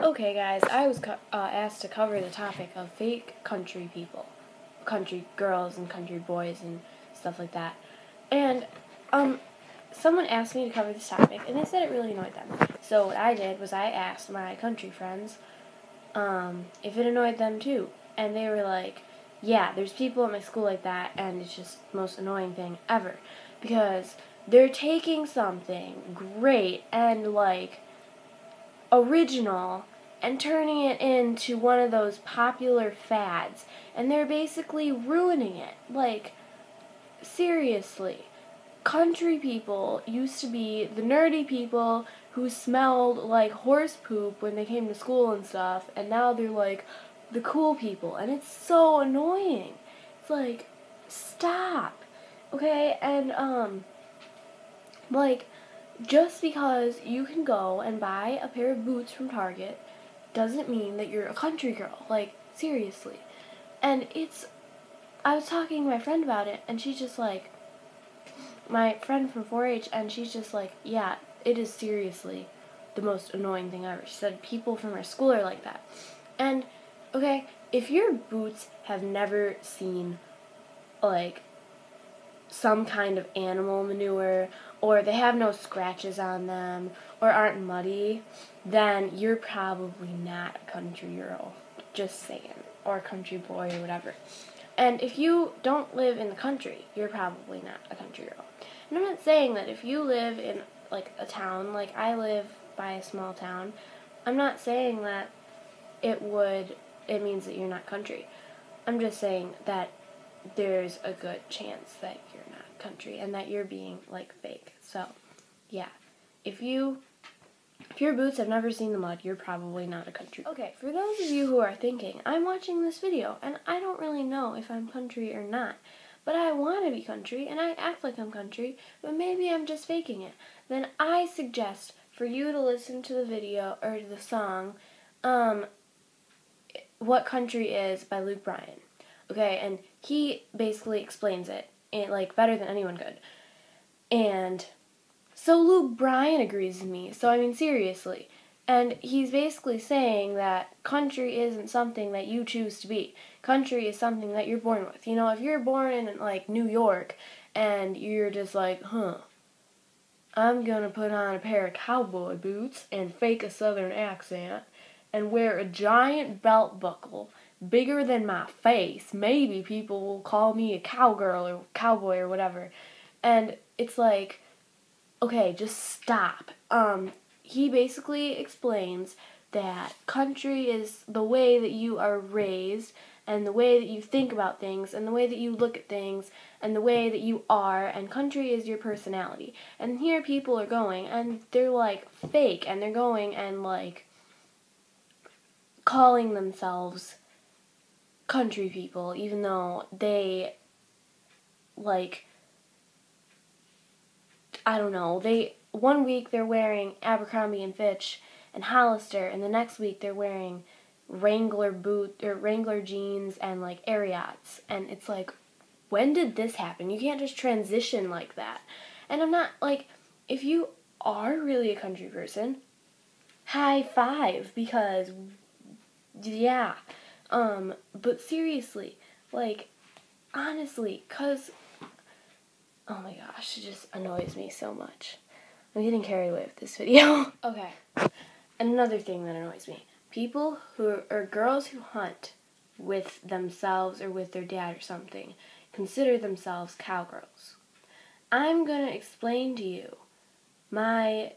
Okay, guys, I was asked to cover the topic of fake country people, country girls and country boys and stuff like that. And someone asked me to cover this topic, and they said it really annoyed them. So what I did was I asked my country friends if it annoyed them too, and they were like, "Yeah, there's people at my school like that, and it's just the most annoying thing ever because they're taking something great and original and turning it into one of those popular fads, and they're basically ruining it. Like, seriously, country people used to be the nerdy people who smelled like horse poop when they came to school and stuff, and now they're like the cool people, and it's so annoying. It's like, stop, okay? And just because you can go and buy a pair of boots from Target doesn't mean that you're a country girl. Like, seriously. And I was talking to my friend about it, and she's just like, my friend from 4-H, and she's just like, yeah, it is seriously the most annoying thing ever. She said people from our school are like that. And, okay, if your boots have never seen, some kind of animal manure, or they have no scratches on them, or aren't muddy, then you're probably not a country girl. Just saying. Or a country boy, or whatever. And if you don't live in the country, you're probably not a country girl. And I'm not saying that if you live in, a town, like I live by a small town, I'm not saying that it means that you're not country. I'm just saying that there's a good chance that you're not country and that you're being fake. So, yeah. If your boots have never seen the mud, you're probably not a country. Okay, for those of you who are thinking, I'm watching this video and I don't really know if I'm country or not, but I want to be country and I act like I'm country, but maybe I'm just faking it, then I suggest for you to listen to the video or the song, What Country Is by Luke Bryan. Okay, and he basically explains it, better than anyone could. And so Luke Bryan agrees with me, so I mean, seriously. And he's basically saying that country isn't something that you choose to be. Country is something that you're born with. You know, if you're born in, New York, and you're just I'm gonna put on a pair of cowboy boots and fake a southern accent and wear a giant belt buckle bigger than my face. Maybe people will call me a cowgirl or cowboy or whatever. And it's like, okay, just stop. He basically explains that country is the way that you are raised and the way that you think about things and the way that you look at things and the way that you are, and country is your personality. And here people are going and they're fake, and they're going and calling themselves country people, even though they I don't know, one week they're wearing Abercrombie and Fitch and Hollister, and the next week they're wearing Wrangler jeans and Ariats, and it's when did this happen? You can't just transition like that. And I'm not if you are really a country person, high five, because yeah. But seriously, honestly, 'cause oh my gosh, it just annoys me so much. I'm getting carried away with this video. Okay. Another thing that annoys me. People girls who hunt with themselves or with their dad or something consider themselves cowgirls. I'm going to explain to you my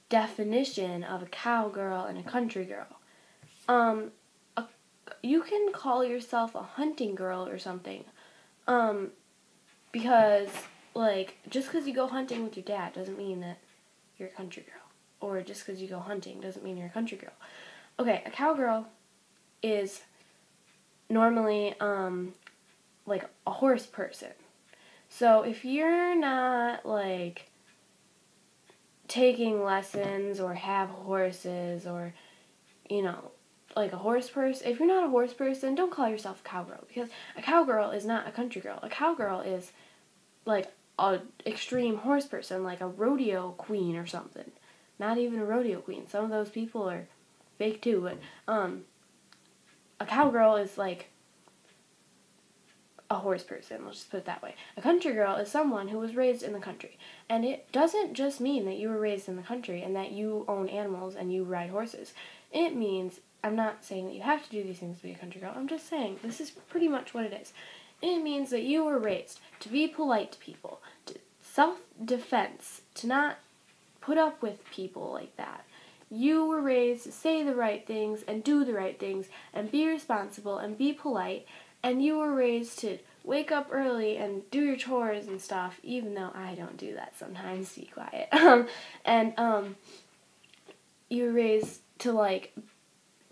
definition of a cowgirl and a country girl. You can call yourself a hunting girl or something. Because, just because you go hunting with your dad doesn't mean that you're a country girl. Or just because you go hunting doesn't mean you're a country girl. Okay, a cowgirl is normally, a horse person. So if you're not, taking lessons or have horses or, a horse person, if you're not a horse person, don't call yourself a cowgirl, because a cowgirl is not a country girl. A cowgirl is a extreme horse person, like a rodeo queen or something. Not even a rodeo queen. Some of those people fake too, but a cowgirl is like a horse person, let's just put it that way. A country girl is someone who was raised in the country. And it doesn't just mean that you were raised in the country and that you own animals and you ride horses. It means, I'm not saying that you have to do these things to be a country girl, I'm just saying this is pretty much what it is. It means that you were raised to be polite to people, to self-defense, to not put up with people like that. You were raised to say the right things and do the right things and be responsible and be polite. And you were raised to wake up early and do your chores and stuff, even though I don't do that sometimes, to be quiet. You were raised to, like,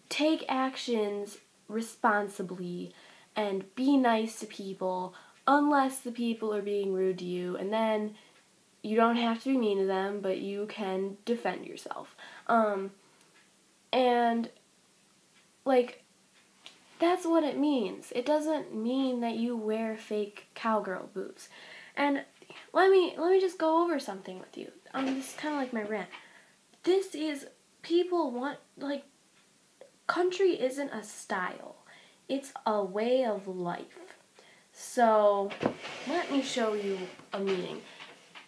take actions responsibly and be nice to people unless the people are being rude to you, and then you don't have to be mean to them, but you can defend yourself. And, like, that's what it means. It doesn't mean that you wear fake cowgirl boots. And let me just go over something with you. This is kind of like my rant. This is, people want, like, country isn't a style. It's a way of life. So, let me show you a meaning.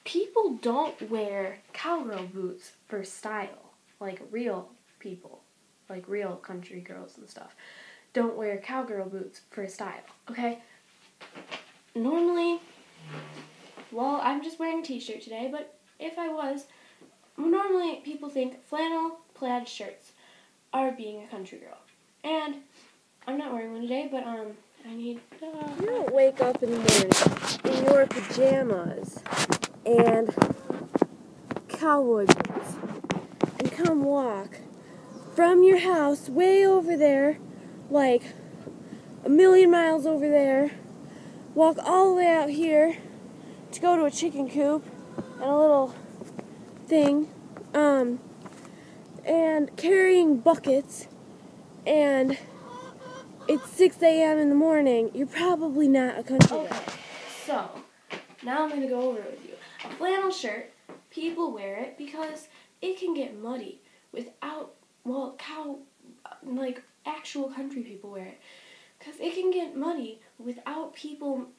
People don't wear cowgirl boots for style, like real people, like real country girls and stuff. Don't wear cowgirl boots for style, okay? Normally, well, I'm just wearing a t-shirt today, but if I was, normally people think flannel plaid shirts are being a country girl. And I'm not wearing one today, but I need... You don't wake up in the morning in your pajamas and cowboy boots and come walk from your house way over there, like a million miles over there, walk all the way out here to go to a chicken coop and a little thing, and carrying buckets, and it's 6 a.m. in the morning. You're probably not a country girl. Okay, so now I'm going to go over it with you. A flannel shirt, people wear it because it can get muddy without, well, actual country people wear it. Because it can get muddy without people,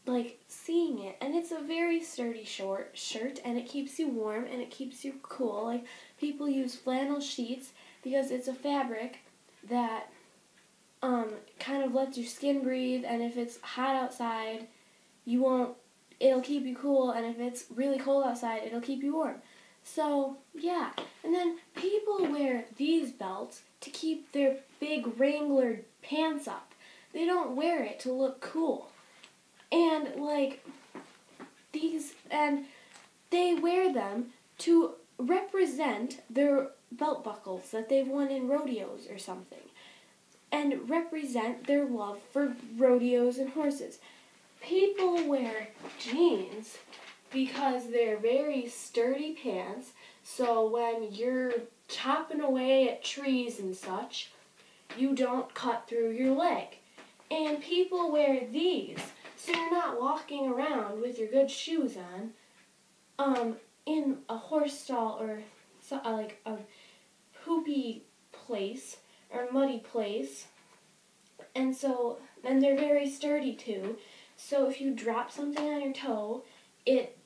like, seeing it. And it's a very sturdy shirt, and it keeps you warm, and it keeps you cool. Like, people use flannel sheets because it's a fabric that kind of lets your skin breathe, and if it's hot outside, it'll keep you cool, and if it's really cold outside, it'll keep you warm. So, yeah. And then people wear these belts to keep their big Wrangler pants up. They don't wear it to look cool. And, like, they wear them to represent their belt buckles that they've won in rodeos or something. And represent their love for rodeos and horses. People wear jeans because they're very sturdy pants, so when you're chopping away at trees and such, you don't cut through your leg. And people wear these, so you're not walking around with your good shoes on, in a horse stall or like a poopy place or muddy place. And they're very sturdy too. So if you drop something on your toe, it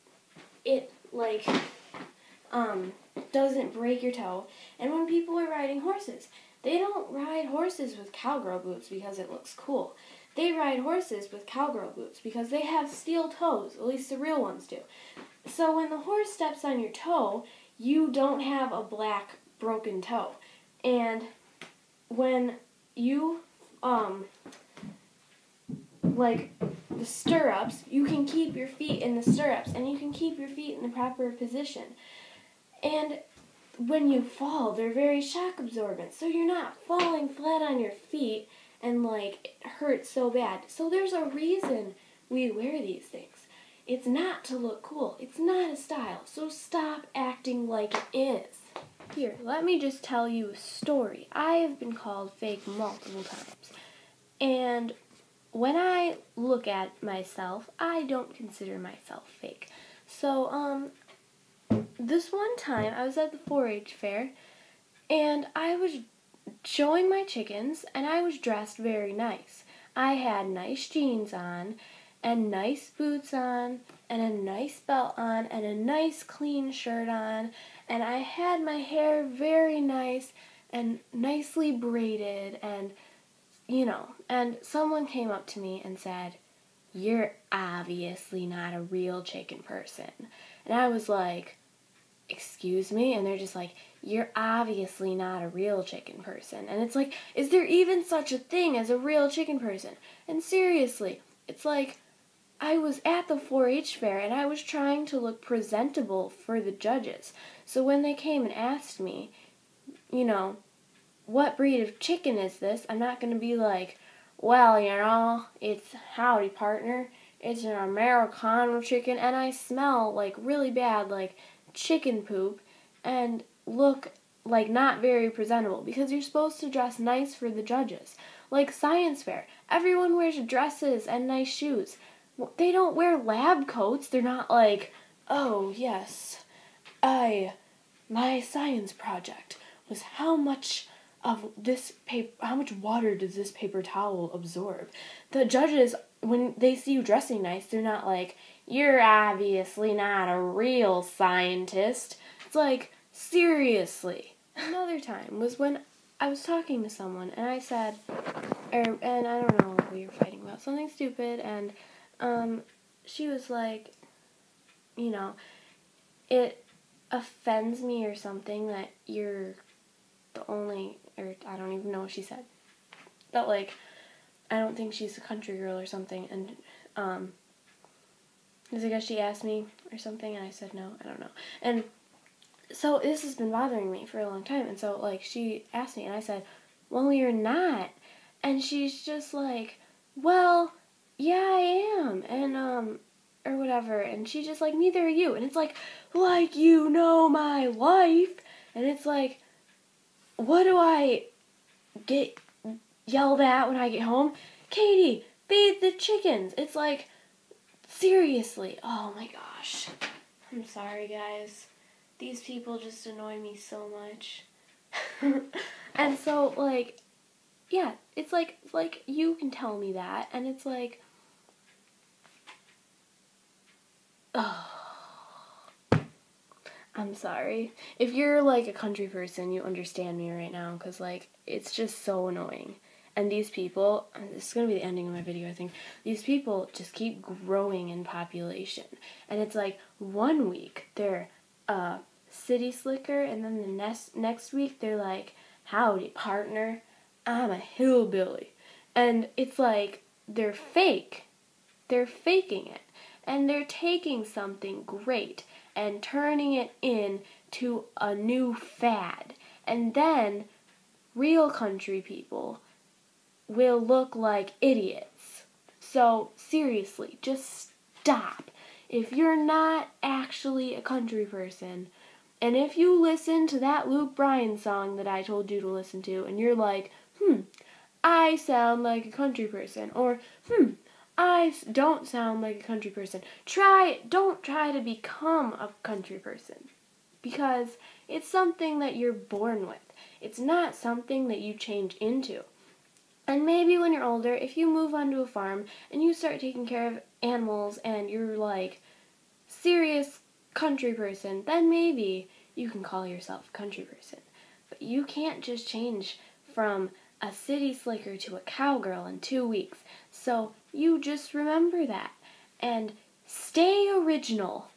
doesn't break your toe. And when people are riding horses, they don't ride horses with cowgirl boots because it looks cool. They ride horses with cowgirl boots because they have steel toes, at least the real ones do. So when the horse steps on your toe, you don't have a black broken toe. And when you, the stirrups, you can keep your feet in the stirrups, and you can keep your feet in the proper position. And when you fall, they're very shock absorbent, so you're not falling flat on your feet and, it hurts so bad. So there's a reason we wear these things. It's not to look cool. It's not a style, so stop acting like it is. Here, let me just tell you a story. I have been called fake multiple times, and when I look at myself, I don't consider myself fake. So, this one time, I was at the 4-H fair, and I was showing my chickens, and I was dressed very nice. I had nice jeans on, and nice boots on, and a nice belt on, and a nice clean shirt on, and I had my hair very nice and nicely braided, and and someone came up to me and said, "You're obviously not a real chicken person." And I was like, "Excuse me?" And they're just like, "You're obviously not a real chicken person." And it's like, is there even such a thing as a real chicken person? And seriously, it's like, I was at the 4-H fair and I was trying to look presentable for the judges. So when they came and asked me, what breed of chicken is this? I'm not going to be like, well, it's howdy partner. It's an Americano chicken and I smell like really bad, like chicken poop, and look like not very presentable, because you're supposed to dress nice for the judges. Like science fair, everyone wears dresses and nice shoes. They don't wear lab coats. They're not like, oh yes, my science project was how much of this paper, how much water does this paper towel absorb? The judges, when they see you dressing nice, they're not like, you're obviously not a real scientist. It's like, seriously. Another time was when I was talking to someone and I said, and I don't know what we were fighting about, something stupid, and she was like, it offends me or something that you're the only, or I don't even know what she said. But like, I don't think she's a country girl or something, and I guess she asked me or something, and I said no, I don't know. And so this has been bothering me for a long time, and so like she asked me, and I said, well, you're not. And she's just like, well, yeah, I am, and or whatever, and she's just like, neither are you. And it's like you know my life. And it's like, what do I get yelled at when I get home? Katie, feed the chickens. It's like, seriously, oh my gosh. I'm sorry, guys. These people just annoy me so much. And so, like, yeah, it's like you can tell me that, and it's like, oh, I'm sorry. If you're like a country person, you understand me right now, because like, it's just so annoying. And these people, this is going to be the ending of my video, I think, these people just keep growing in population. And it's like, one week they're city slicker, and then the next week they're like, howdy partner, I'm a hillbilly. And it's like, they're fake. They're faking it. And they're taking something great and turning it into a new fad. And then real country people will look like idiots. So seriously, just stop. If you're not actually a country person, and if you listen to that Luke Bryan song that I told you to listen to, and you're like, I sound like a country person, or I don't sound like a country person, don't try to become a country person, because it's something that you're born with. It's not something that you change into. And maybe when you're older, if you move onto a farm and you start taking care of animals and you're like serious country person, then maybe you can call yourself a country person. But you can't just change from a city slicker to a cowgirl in 2 weeks. So you just remember that and stay original.